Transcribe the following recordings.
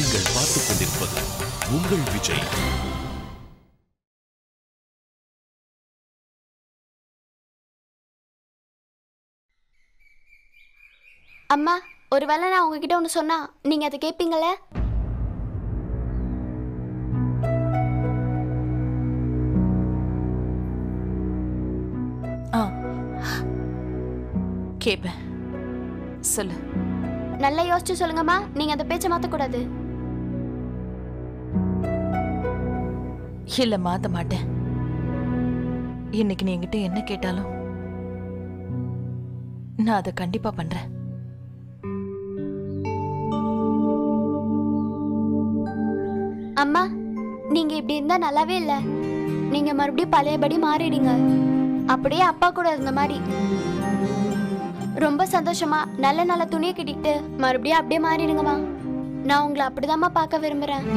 நீங்கள் பார்த்துக் கொண்டிருப்பது உங்கள் விஜய். அம்மா, ஒருவேளை நான் உங்ககிட்ட ஒன்று சொன்னா நீங்க அதை கேட்பீங்களே? கேப்பேன், சொல்லு. நல்லா யோசிச்சு சொல்லுங்கம்மா, நீங்க அந்த பேச்சை மாத்தக்கூடாது. இல்ல, மாத்த மாட்டேன். இன்னைக்கு நீ என்கிட்ட என்ன கேட்டாலும் நான் அதை கண்டிப்பா பண்றேன். அம்மா, நீங்க இப்படி இருந்தா நல்லாவே இல்ல. நீங்க மறுபடியும் பழையபடி மாறிடுங்க. அப்படியே அப்பா கூட இருந்த மாதிரி. ரொம்ப சந்தோஷமா நல்ல நல்ல துணியை கட்டிட்டு மறுபடியும் அப்படியே மாறிடுங்கம்மா. நான் உங்களை அப்படிதாம்மா பார்க்க விரும்புறேன்.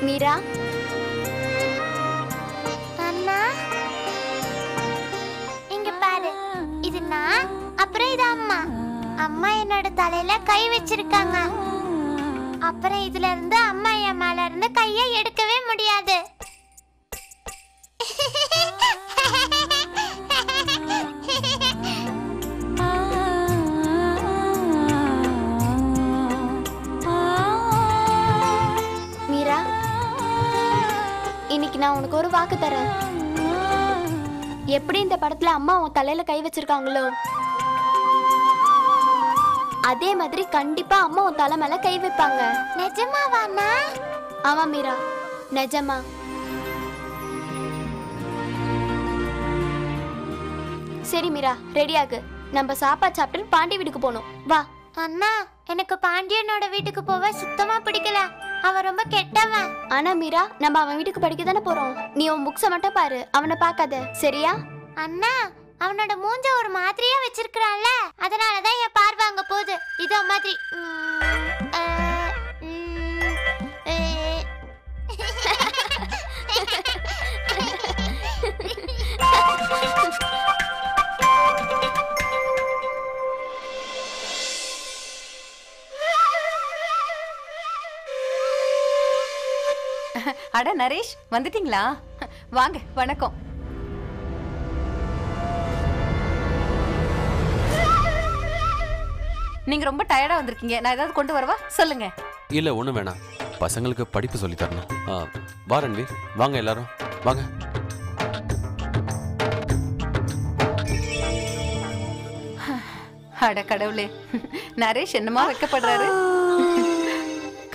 மீரா, அண்ணா இங்க பாரு. இது நான், அப்புறம் இது அம்மா. அம்மா என்னோட தலையில கை வச்சிருக்காங்க. அப்புறம் இதுல இருந்து அம்மா என் மேல இருந்து கையை எடுக்கவே முடியாது. மீரா, இன்னைக்கு நான் உனக்கு ஒரு வாக்கு தரேன். எப்படி இந்த படத்துல அம்மா உன் தலையில கை வச்சிருக்காங்களோ அதே மாதிரி கண்டிப்பா அம்மா உன் தலை மேல கை வைப்பாங்க. நிஜமாவாண்ணா? ஆமா மீரா, நிஜமா. சரி மீரா, ரெடியாகு. நம்ம சாப்பாடு சாப்பிட்டு பாண்டி வீட்டுக்கு போகணும். வா. அண்ணா, எனக்கு பாண்டியனோட வீட்டுக்கு போக சுத்தமா பிடிக்கல. அவன் ரொம்ப கெட்டவன். ஆனா மீரா, நம்ம அவன் வீட்டுக்கு படிக்க தானே போறோம். நீ உன் புக்ஸை மட்டும் பாரு, அவனை பார்க்காத, சரியா? அண்ணா, அவனோட மூஞ்ச ஒரு மாதிரியா வச்சிருக்கான்ல, அதனாலதான் என் பார்வை அங்க போகுது. இதோ மாதிரி. அட நரேஷ், வந்துட்டீங்களா? வாங்க, வணக்கம். நீங்க ரொம்ப டயர்டா வந்திருக்கீங்க. நான் ஏதாவது கொண்டு வரவா? சொல்லுங்க. இல்ல, ஒண்ணு வேணாம். பசங்களுக்கு படிப்பு சொல்லி தரணும். வா ரன்வீர், வாங்க எல்லாரும் வாங்க. அட கடவுளே, நரேஷ் என்னமா வைக்கப்படுறாரு?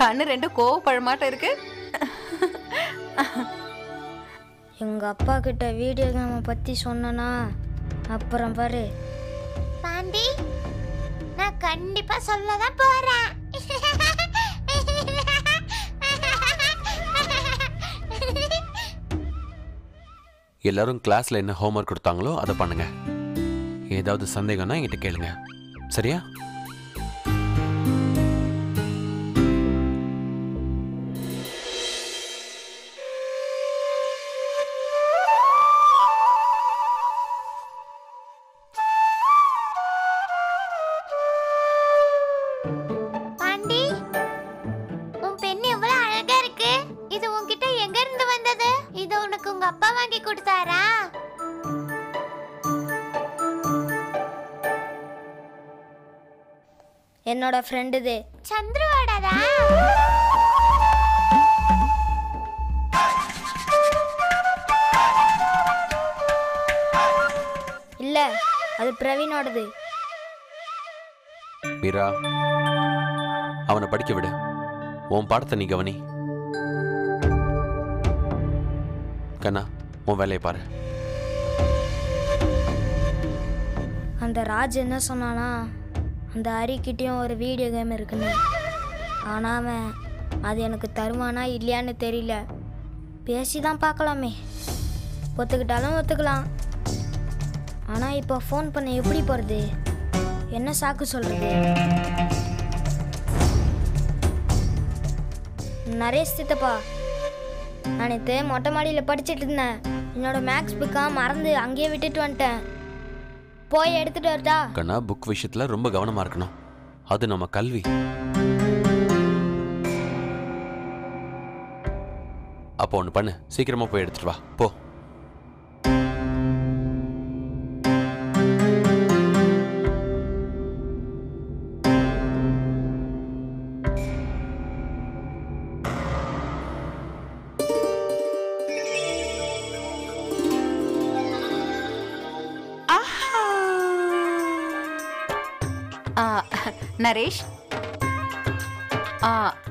கண்ணு ரெண்டு கோவப்பழமாட்ட இருக்கு. எங்க அப்பா கிட்ட வீடியோ கேமை பத்தி சொன்னா அப்புறம் பாரு. பாண்டி, நான் கண்டிப்பா சொல்லதான் போறேன். எல்லாரும் கிளாஸ்ல என்ன ஹோம்ஒர்க் கொடுத்தாங்களோ அதை பண்ணுங்க. ஏதாவது சந்தேகம்னா என்கிட்ட கேளுங்க, சரியா? பாண்டி, உன் பெண் எவ்வளவு அழகா இருக்கு. இது உன்கிட்ட எங்க இருந்து வந்தது? இது உனக்கு உங்க அப்பா வாங்கி கொடுத்தாரா? என்னோட ஃப்ரெண்டு இது. சந்துருவோடதா? இல்லை, அது பிரவீனோடது. மீரா, அவனை படிக்க விடு. உன் பாடத்தை நீ கவனி. கண்ணா, உன் வேலையை பாரு. அந்த ராஜ் என்ன சொன்னானா, அந்த ஹரிக்கிட்டேயும் ஒரு வீடியோ கேம் இருக்குன்னு. ஆனால் அவன் அது எனக்கு தருவானா இல்லையான்னு தெரியல. பேசி தான் பார்க்கலாமே. ஒத்துக்கிட்டாலும் ஒத்துக்கலாம். ஆனால் இப்போ ஃபோன் பண்ண எப்படி போகிறது? என்ன சாக்கு சொல்கிறது? நரேஷ் சித்தப்பா, நான் நேற்று மொட்டை மாடியில் படிச்சுட்டு இருந்தேன். என்னோட மேக்ஸ் புக்காக மறந்து அங்கேயே விட்டுட்டு வந்துட்டேன். போய் எடுத்துட்டு வரட்டா? கண்ணா, புக் விஷயத்துல ரொம்ப கவனமா இருக்கணும். அது நம்ம கல்வி. அப்போ ஒன்று பண்ணு, சீக்கிரமா போய் எடுத்துட்டு வா. போ. நரேஷ்,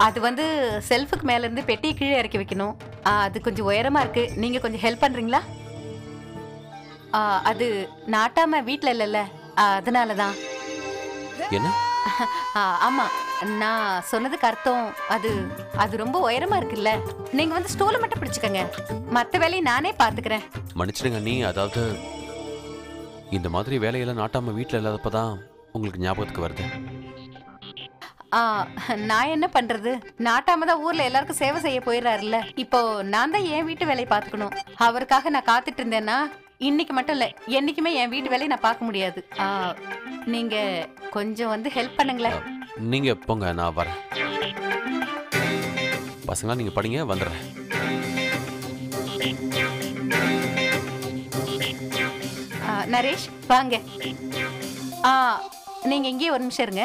அது வந்து செல்ஃபுக்கு மேல இருந்து பெட்டியை கீழே இறக்கி வைக்கணும். அது கொஞ்சம் உயரமா இருக்கு. நீங்க கொஞ்சம் ஹெல்ப் பண்றீங்களா? அது நாட்டாம வீட்ல இல்லைல்ல, அதனாலதான். என்ன? ஆமா, நான் சொன்னதுக்கு அர்த்தம் அது அது ரொம்ப உயரமா இருக்குல்ல. நீங்க வந்து ஸ்டூலை மட்டும் பிடிச்சுக்கங்க, மற்ற வேலையை நானே பாத்துக்கிறேன். மன்னிச்சிடுங்க நீ. அதாவது இந்த மாதிரி வேலையெல்லாம் நாட்டாம வீட்டில் இல்லாதப்பதான் உங்களுக்கு ஞாபகத்துக்கு வருது. நான் என்ன பண்றது? நாட்டாம தான் ஊர்ல எல்லாருக்கும் சேவை செய்ய போயிடுறாருல்ல. இப்போ நான் தான் என் வீட்டு வேலையை பாத்துக்கணும். அவருக்காக நான் காத்துட்டு இருந்தேன்னா இன்னைக்கு மட்டும் இல்ல, என்னைக்குமே என் வீட்டு வேலையை நான் பார்க்க முடியாது. நீங்க கொஞ்சம் வந்து ஹெல்ப் பண்ணுங்களேன். நீங்க போங்க, நான் வரேன். பசங்களா நீங்க படிங்க, வந்துடுறேன். நரேஷ் வாங்க. நீங்க இங்கே ஒரு நிமிஷம் இருங்க.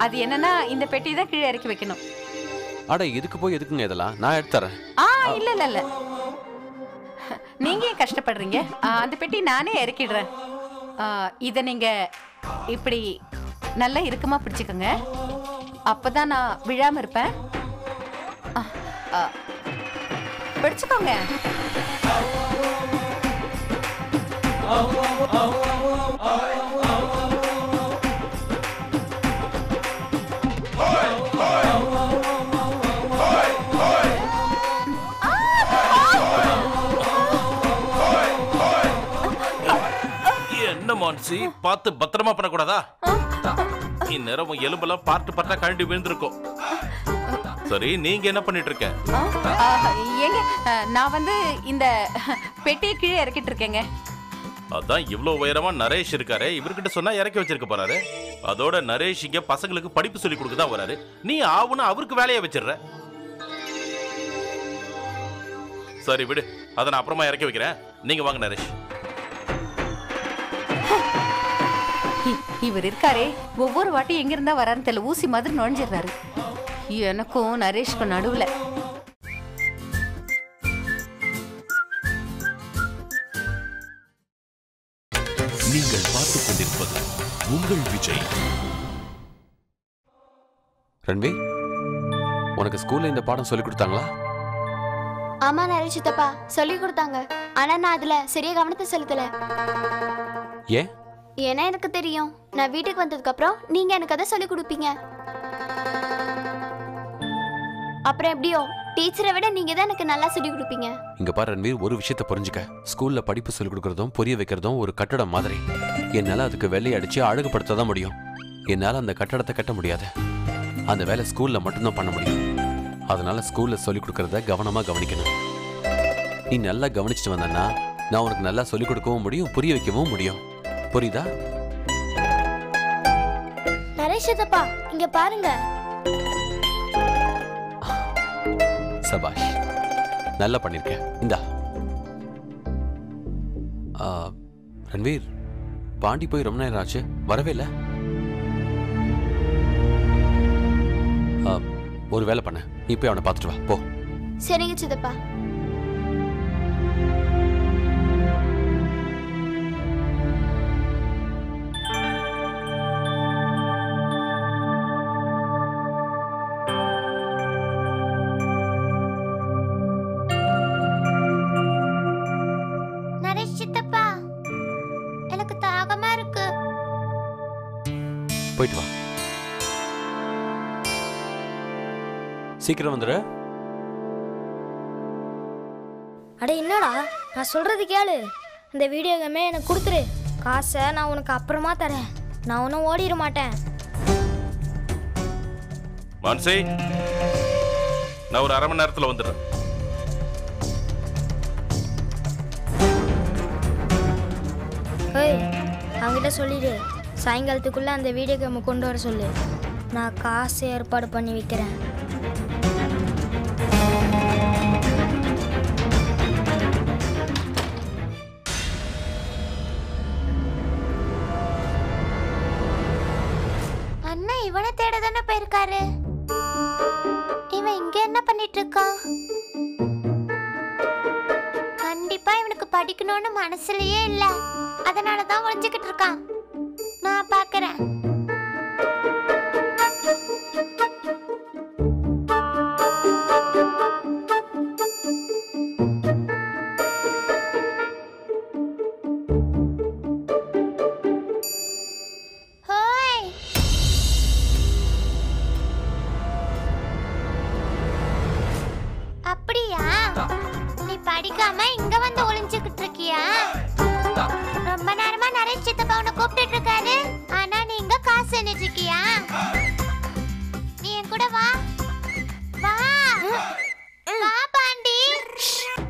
அது என்னன்னா இந்த பெட்டி தான் கீழே இறக்கி வைக்கணும். அட, இதுக்கு போய் எதுக்குங்க இதெல்லாம்? நான் எடுத்துறேன். இல்ல இல்ல இல்ல, நீங்க ஏன் கஷ்டப்படுறீங்க? அந்த பெட்டி நானே இறக்கிடுறேன். இத நீங்க இப்படி நல்லா இறுக்கமா பிடிச்சுக்கோங்க. அப்பதான் நான் விழாம இருப்பேன். பிடிச்சுக்கோங்க. என்ன மான்சி, பார்த்து பத்திரமா பண்ணக்கூடாதா? இந்நேரம் எலும்பெல்லாம் பார்த்து பார்த்தா கழட்டி விழுந்திருக்கும். சரி, நீங்க என்ன பண்ணிட்டு இருக்க? ஏங்க, நான் வந்து இந்த பெட்டியை கீழே இறக்கிட்டு இருக்கேங்க. அதான் இவ்வளவு உயரமா நரேஷ் இருக்காரு, இவர்கிட்ட சொன்னா இறக்கி வச்சிருக்க போறாரு. அதோட நரேஷ் இங்க பசங்களுக்கு படிப்பு சொல்லி கொடுக்க தான் வராரு. நீ ஆவுன்னு அவருக்கு வேலையை வச்சிடுற. சரி விடு, அதை நான் அப்புறமா இறக்கி வைக்கிறேன். நீங்க வாங்க நரேஷ். இவர் இருக்காரே, ஒவ்வொரு வாட்டி எங்க இருந்தா வரான்னு தெரியல, ஊசி மாதிரி நுழைஞ்சிடுறாரு. எனக்கும் நரேஷ்க்கும் நடுவுல. நீங்கள் பார்த்துக் கொண்டிருப்பது உங்கள் விஜய். ரன்வீர், உனக்கு ஸ்கூல்ல இந்த பாடம் சொல்லி கொடுத்தாங்களா? ஆமா நரேஷ் சித்தப்பா, சொல்லி கொடுத்தாங்க. ஆனா நான் அதுல சரியா கவனத்தை செலுத்தல. ஏன்? ஏன்னா எனக்கு தெரியும், நான் வீட்டுக்கு வந்ததுக்கு அப்புறம் நீங்க எனக்கு அதை சொல்லி கொடுப்பீங்க. அப்புறம் எப்படியோ டீச்சரை விட நீங்க தான் எனக்கு நல்லா சொல்லி கொடுப்பீங்க. இங்க பாரு ரன்வீர், ஒரு விஷயத்த புரிஞ்சுக்க. ஸ்கூல்ல படிப்பு சொல்லி கொடுக்கறதும் புரிய வைக்கிறதும் ஒரு கட்டடம் மாதிரி. என்னால அதுக்கு வெள்ளை அடிச்சு அழகுபடுத்த தான் முடியும். என்னால அந்த கட்டடத்தை கட்ட முடியாது. அந்த வேலை ஸ்கூல்ல மட்டும்தான் பண்ண முடியும். அதனால ஸ்கூல்ல சொல்லி கொடுக்கறத கவனமா கவனிக்கணும். நீ நல்லா கவனிச்சுட்டு வந்தன்னா நான் உனக்கு நல்லா சொல்லிக் கொடுக்கவும் முடியும், புரிய வைக்கவும் முடியும். புரியுதா? நரேஷ் சித்தப்பா, இங்க பாருங்க. சபாஷ், நல்லா பண்ணிருக்க. இந்தா. ரன்வீர், பாண்டி போய் ரொம்ப நேரம் ஆச்சு, வரவே இல்லை. ஒரு வேலை பண்ண, நீ போய் அவனை பார்த்துட்டு வா போ. சரிங்க சித்தப்பா. நரேஷ் சித்தப்பா, எனக்கு தாகமா இருக்கு. போயிட்டு வா, சீக்கிரம் வந்துடு. அட என்னடா, நான் சொல்றது கேளு. இந்த வீடியோ கேமே எனக்கு கொடுத்துரு. காசை நான் உனக்கு அப்புறமா தரேன். நான் ஒன்றும் ஓடிட மாட்டேன். மான்சி, நான் ஒரு அரை மணி நேரத்தில் வந்துடுறேன். ஏய், அவங்ககிட்ட சொல்லிடு, சாயங்காலத்துக்குள்ள அந்த வீடியோ கேமை கொண்டு வர சொல்லு. நான் காசு ஏற்பாடு பண்ணி வைக்கிறேன். அண்ணா இவனை தேட தானே போயிருக்காரு. இவன் இங்க என்ன பண்ணிட்டு இருக்கான்? கண்டிப்பா இவனுக்கு படிக்கணும்னு மனசுலயே இல்ல, அதனாலதான் ஒளிஞ்சுக்கிட்டு இருக்கான். நான் பாக்குறேன். ஹோய், அப்படியா? நீ படிக்காம இங்க வந்து ஒளிஞ்சுக்கிட்டு இருக்கியா? ரொம்ப நேரமா நரேஷ் சித்தப்பா உன்னை கூப்பிட்டு இருக்காரு. ஆனா நீ இங்க காசு செஞ்சுட்டு இருக்கியா? நீ என் கூட வா. வா வா பாண்டி.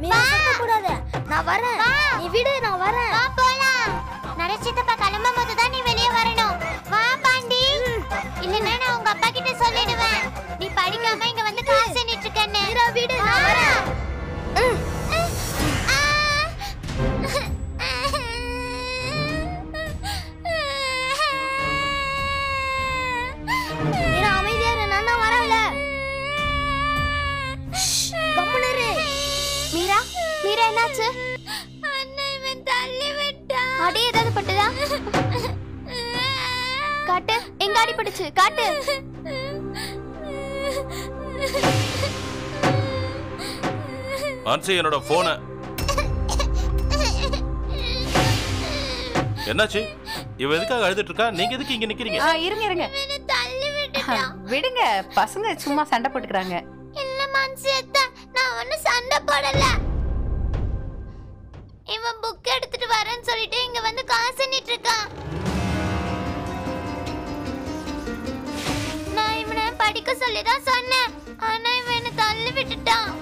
மீரா, கூடாது. நான் வரேன். நீ விடு, நான் வரேன். வா போலாம். நரேஷ் சித்தப்பா கிளம்பும் போது தான் நீ வெளியே வரணும். வா பாண்டி, இல்லைன்னா நான் உங்க அப்பா கிட்ட சொல்லிடுவேன் நீ படிக்காம இங்க வந்து காசு செஞ்சுட்டு இருக்கேன்னு. மீரா, விடு, நான் வரேன். மீரா, அமைதியா இரு, நான் தான் வரேன்ல. கம்முனு இரு. மீரா, மீரா என்னாச்சு? அண்ணா இவன் தள்ளி விட்டான். அடி ஏதாவது பட்டுதா? காட்டு, எங்க அடி பட்டுச்சு காட்டு. மான்சி, என்னோட போனை. என்னாச்சு? இவ எதுக்காக அழுதுட்டு இருக்கா? நீங்க எதுக்கு இங்க நிக்கிறீங்க? இருங்க இருங்க, இவனை தள்ளி விட்டுட்டான். விடுங்க, பசங்க சும்மா சண்டை போட்டுக்கிறாங்க. இல்ல மான்சி அத்தை, நான் ஒன்னும் சண்டை போடல. இவன் புக் எடுத்துட்டு வரேன்னு சொல்லிட்டு இங்க வந்து காசு எண்ணிட்டு இருக்கான். நான் இவனை படிக்க சொல்லிதான் சொன்னேன், ஆனா இவன் என்ன தள்ளி விட்டுட்டான்.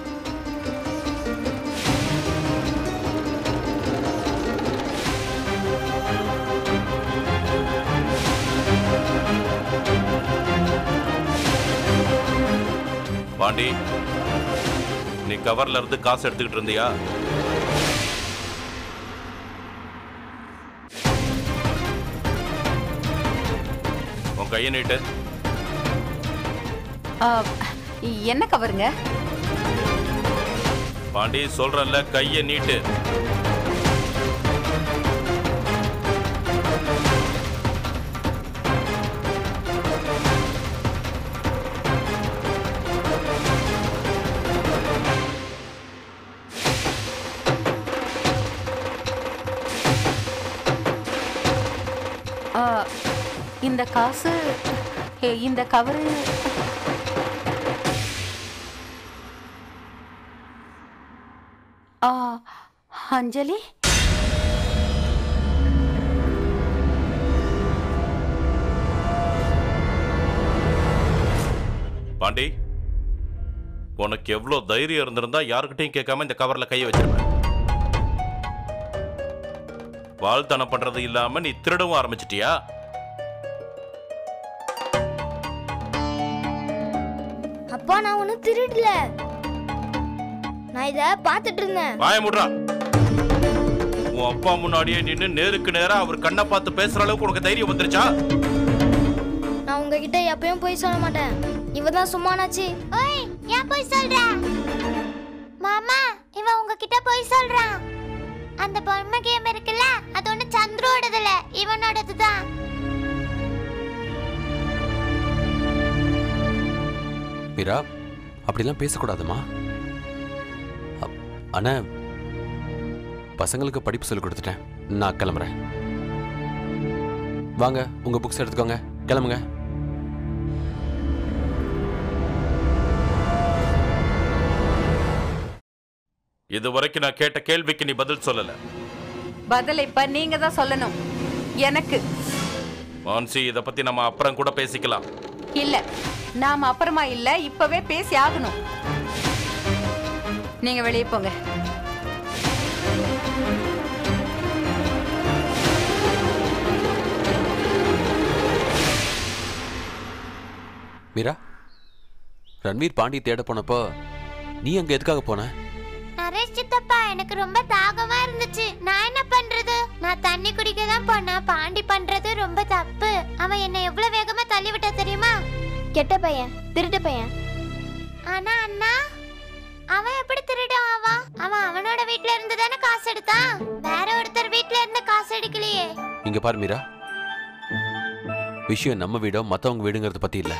பாண்டி, நீ கவர்ல இருந்து காசு எடுத்துக்கிட்டு இருந்தியா? உன் கையை நீட்டு. என்ன கவருங்க? பாண்டி, சொல்றல, கையை நீட்டு. இந்த காசு, இந்த கவரு. அஞ்சலி, பாண்டி, உனக்கு எவ்வளவு தைரியம் இருந்திருந்தா யாருக்கிட்டையும் கேட்காம இந்த கவர்ல கையை வச்சிருப்பேன். வாழ்த்தனம் பண்றது இல்லாம நீ திருடவும் ஆரம்பிச்சிட்டியா? அப்பா, நான் ஒன்னும் திருடல. நான் இதை பார்த்துட்டு இருந்தேன். வாய முட்றா. உன் அப்பா முன்னாடியே நின்னு நேருக்கு நேரா அவர் கண்ணை பார்த்து பேசுற அளவுக்கு உனக்கு தைரியம் வந்துருச்சா? நான் உங்ககிட்ட எப்பயும் போய் சொல்ல மாட்டேன். இவதான் சும்மானாச்சு. ஓய், ஏன் போய் சொல்ற? மாமா, இவன் உங்ககிட்ட போய் சொல்றான். அந்த பொம்மை கேம் இருக்குல்ல, அது ஒண்ணு சந்துருவோடதுல, இவனோடதுதான். மீரா, அப்படிலாம் பேசக்கூடாதுமா. ஆனா பசங்களுக்கு படிப்பு சொல்லி கொடுத்துட்டேன். நான் கிளம்புறேன். வாங்க, உங்க புக்ஸ் எடுத்துக்கோங்க, கிளம்புங்க. இது வரைக்கும் நான் கேட்ட கேள்விக்கு நீ பதில் சொல்லல. பதில் இப்ப நீங்க தான் சொல்லணும் எனக்கு. மான்சி, இத பத்தி நம்ம அப்புறம் கூட பேசிக்கலாம். இல்ல, நாம அப்புறமா இல்ல, இப்பவே பேசி ஆகணும். நீங்க வெளியே போங்க. மீரா, ரன்வீர் பாண்டி தேட போனப்போ நீ அங்க எதுக்காக போன? நரேஷ் சித்தப்பா, எனக்கு ரொம்ப தாகமா இருந்துச்சு. நான் என்ன பண்றது? நான் தண்ணி குடிக்க தான் போனேன். பாண்டி பண்றது ரொம்ப தப்பு. அவன் என்ன எவ்வளவு வேகமா தள்ளி விட்டா தெரியுமா? கெட்ட பையன், திருட்டு பையன். ஆனா அண்ணா, அவன் எப்படி திருடன் ஆவான்? அவன் அவனோட வீட்ல இருந்து தானே காசு எடுத்தான். வேற ஒருத்தர் வீட்ல இருந்து காசு எடுக்கலையே. இங்க பாரு மீரா, விஷயம் நம்ம வீடோ மத்தவங்க வீடுங்கிறத பத்தி இல்ல,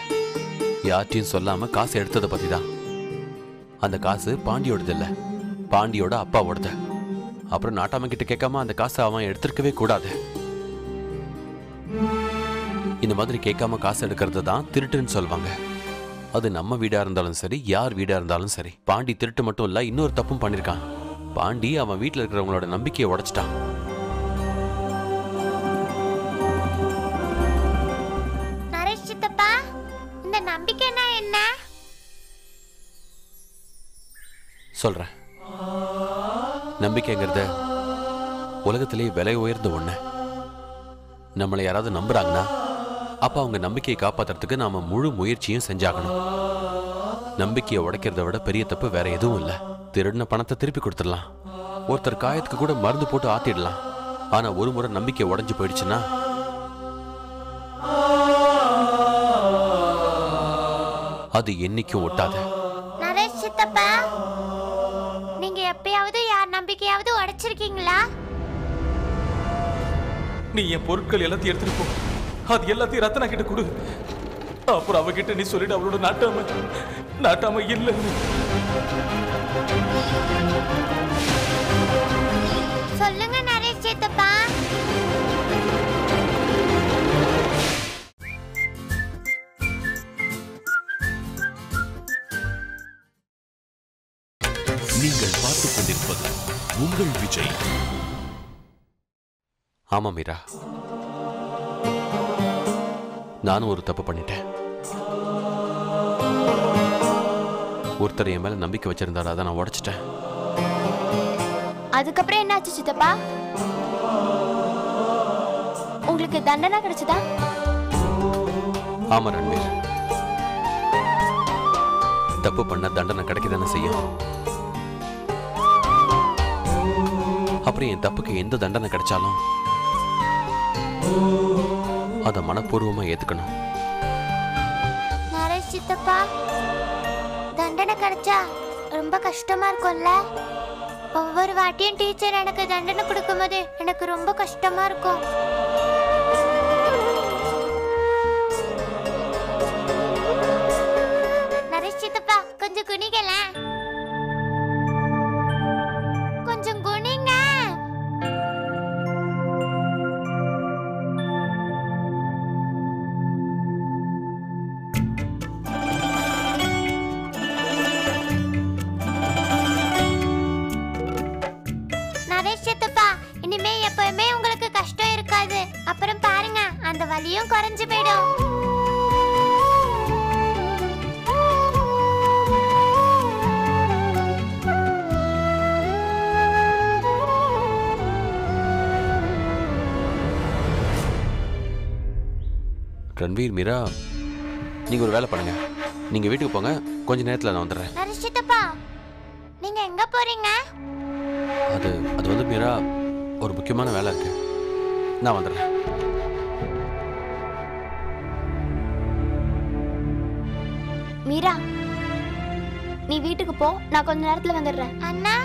யார்ட்டையும் சொல்லாம காசு எடுத்ததை பத்தி தான். அந்த காசு பாண்டியோடது இல்ல, பாண்டியோட அப்பாவோடது. அப்புறம் நாட்டாம கிட்ட கேட்காம அந்த காசை அவன் எடுத்திருக்கவே கூடாது. இந்த மாதிரி கேட்காம காசு எடுக்கிறது தான் திருட்டுன்னு சொல்லுவாங்க. அது நம்ம வீடா இருந்தாலும் சரி, யார் வீடா இருந்தாலும் சரி. பாண்டி திருட்டு மட்டும் இல்ல, இன்னொரு தப்பும் பண்ணிருக்கான். பாண்டி அவன் வீட்டுல இருக்கிறவங்களோட நம்பிக்கையை உடைச்சிட்டான். நரேஷ் சித்தப்பா, இந்த நம்பிக்கைனா என்ன? சொல்றேன். நம்பிக்கைங்கிறது உலகத்திலேயே விலை உயர்ந்த ஒண்ணு. நம்மளை யாராவது நம்புறாங்கன்னா அப்ப அவங்க நம்பிக்கையை காப்பாத்துறதுக்கு நாம முழு முயற்சியும் செஞ்சாகணும். நம்பிக்கையை உடைக்கிறத விட பெரிய தப்பு வேற எதுவும் இல்லை. திருடின பணத்தை திருப்பி கொடுத்துடலாம், ஒருத்தர் காயத்துக்கு கூட மருந்து போட்டு ஆத்திடலாம். ஆனா ஒரு முறை நம்பிக்கை உடைஞ்சு போயிடுச்சுன்னா அது என்னைக்கும் ஒட்டாது. நரேஷ் சித்தப்பா, நீங்க எப்பயாவது யார் நம்பிக்கையாவது உடைச்சிருக்கீங்களா? நீ என் பொருட்கள் எல்லாத்தையும் எடுத்துட்டு போ. அது எல்லாத்தையும் ரத்னா கிட்ட கொடு. அப்புறம் அவகிட்ட நீ சொல்லிட்டு அவளோட நாட்டாம இல்லைன்னு. சொல்லுங்க நரேஷ் சித்தப்பா. நீங்கள் பார்த்துக் கொண்டிருப்பது உங்கள் விஜய். ஆமா மீரா, நானும் ஒரு தப்பு பண்ணிட்டேன். ஒருத்தர் என் மேல நம்பிக்கை வச்சிருந்தாரு, அதை நான் உடைச்சிட்டேன். அதுக்கப்புறம் என்னாச்சு சித்தப்பா? உங்களுக்கு தண்டனை கிடைச்சதா? ஆமா ரன்வீர், தப்பு பண்ண தண்டனை கிடைக்கதானே செய்யும். அப்புறம் என் தப்புக்கு எந்த தண்டனை கிடைச்சாலும் அதை மனப்பூர்வமா ஏத்துக்கணும். நரேஷ் சித்தப்பா, தண்டனை கிடைச்சா ரொம்ப கஷ்டமா இருக்கும்ல? ஒவ்வொரு வாட்டியும் டீச்சர் எனக்கு தண்டனை கொடுக்கும்போது எனக்கு ரொம்ப கஷ்டமா இருக்கும். நரேஷ் சித்தப்பா, கொஞ்சம் குனிங்கல. கொஞ்சம் குனிங்க. நரேஷ் சித்தப்பா, இனிமே எப்பவுமே உங்களுக்கு கஷ்டம் இருக்காது. அப்புறம் பாருங்க, அந்த வலியும் குறைஞ்சு போயிடும். ரன்வீர், மீரா, நீங்க ஒரு வேலை பண்ணுங்க. நீங்க வீட்டுக்கு போங்க, கொஞ்ச நேரத்துல நான் வந்துடுறேன். நரேஷ் சித்தப்பா, நீங்க எங்க போறீங்க? அது அது வந்து மீரா, ஒரு முக்கியமான வேலை இருக்கு, நான் வந்துடுறேன். மீரா, நீ வீட்டுக்கு போ, நான் கொஞ்ச நேரத்துல வந்துடுறேன். அண்ணா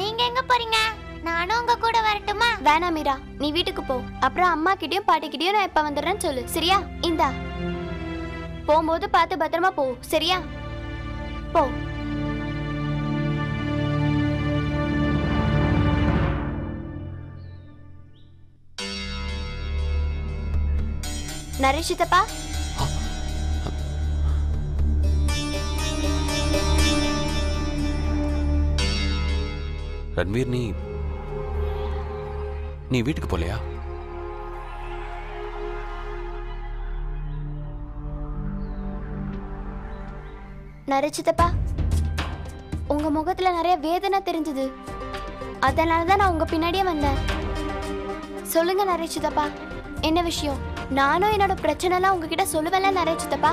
நீங்க எங்க போறீங்க? நானும் உங்க கூட வரட்டுமா? வேணாம் மீரா, நீ வீட்டுக்கு போ. அப்புறம் அம்மா கிட்டயும் பாட்டி கிட்டயும் நான் எப்ப வந்துடுறேன்னு சொல்லு, சரியா? இந்தா, போகும்போது பார்த்து பத்திரமா போ, சரியா? போ. நரேஷ் சித்தப்பா, ரன்வீர், நீ வீட்டுக்கு போலையா? நரேஷ் சித்தப்பா, உங்க முகத்துல நிறைய வேதனை தெரிஞ்சது, அதனாலதான் நான் உங்க பின்னாடியே வந்தேன். சொல்லுங்க நரேஷ் சித்தப்பா, என்ன விஷயம்? நானும் என்னோட பிரச்சனை எல்லாம் உங்ககிட்ட சொல்லுவேன்ல நரேஷ் சித்தப்பா.